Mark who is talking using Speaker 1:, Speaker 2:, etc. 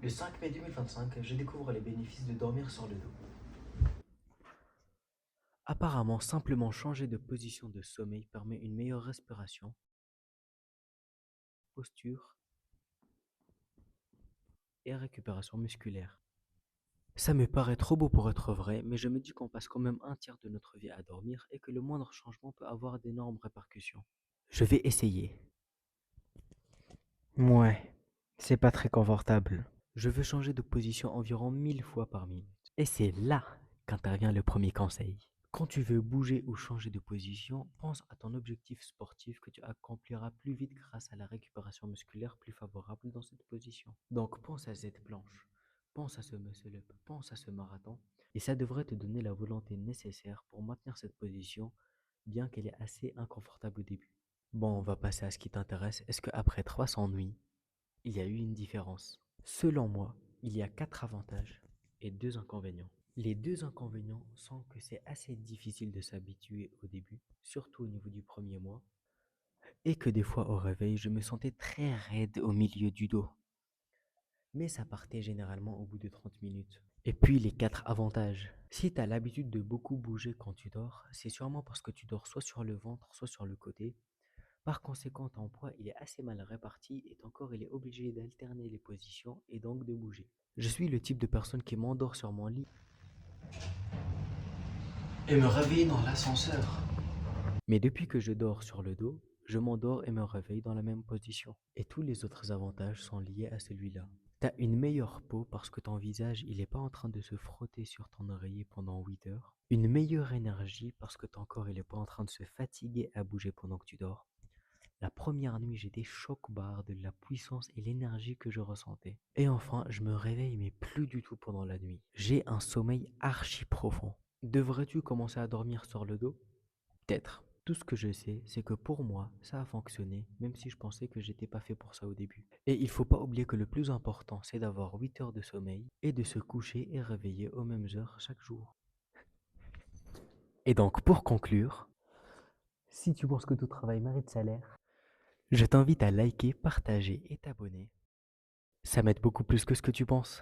Speaker 1: Le 5 mai 2025, je découvre les bénéfices de dormir sur le dos. Apparemment, simplement changer de position de sommeil permet une meilleure respiration, posture et récupération musculaire. Ça me paraît trop beau pour être vrai, mais je me dis qu'on passe quand même un tiers de notre vie à dormir et que le moindre changement peut avoir d'énormes répercussions. Je vais essayer. Ouais, c'est pas très confortable. Je veux changer de position environ 1000 fois par minute. Et c'est là qu'intervient le premier conseil. Quand tu veux bouger ou changer de position, pense à ton objectif sportif que tu accompliras plus vite grâce à la récupération musculaire plus favorable dans cette position. Donc pense à cette planche, pense à ce muscle-up, pense à ce marathon, et ça devrait te donner la volonté nécessaire pour maintenir cette position, bien qu'elle est assez inconfortable au début. Bon, on va passer à ce qui t'intéresse. Est-ce qu'après 300 nuits, il y a eu une différence? Selon moi, il y a 4 avantages et 2 inconvénients. Les 2 inconvénients sont que c'est assez difficile de s'habituer au début, surtout au niveau du premier mois, et que des fois au réveil, je me sentais très raide au milieu du dos. Mais ça partait généralement au bout de 30 minutes. Et puis les 4 avantages. Si tu as l'habitude de beaucoup bouger quand tu dors, c'est sûrement parce que tu dors soit sur le ventre, soit sur le côté. Par conséquent, ton poids il est assez mal réparti et ton corps il est obligé d'alterner les positions et donc de bouger. Je suis le type de personne qui m'endort sur mon lit et me réveille dans l'ascenseur. Mais depuis que je dors sur le dos, je m'endors et me réveille dans la même position. Et tous les autres avantages sont liés à celui-là. T'as une meilleure peau parce que ton visage il est pas en train de se frotter sur ton oreiller pendant 8 heures. Une meilleure énergie parce que ton corps il est pas en train de se fatiguer à bouger pendant que tu dors. La première nuit, j'étais choc-barre de la puissance et l'énergie que je ressentais. Et enfin, je me réveille mais plus du tout pendant la nuit. J'ai un sommeil archi profond. Devrais-tu commencer à dormir sur le dos? Peut-être. Tout ce que je sais, c'est que pour moi, ça a fonctionné, même si je pensais que j'étais pas fait pour ça au début. Et il faut pas oublier que le plus important, c'est d'avoir 8 heures de sommeil et de se coucher et réveiller aux mêmes heures chaque jour. Et donc, pour conclure, si tu penses que tout travail mérite salaire, je t'invite à liker, partager et t'abonner. Ça m'aide beaucoup plus que ce que tu penses.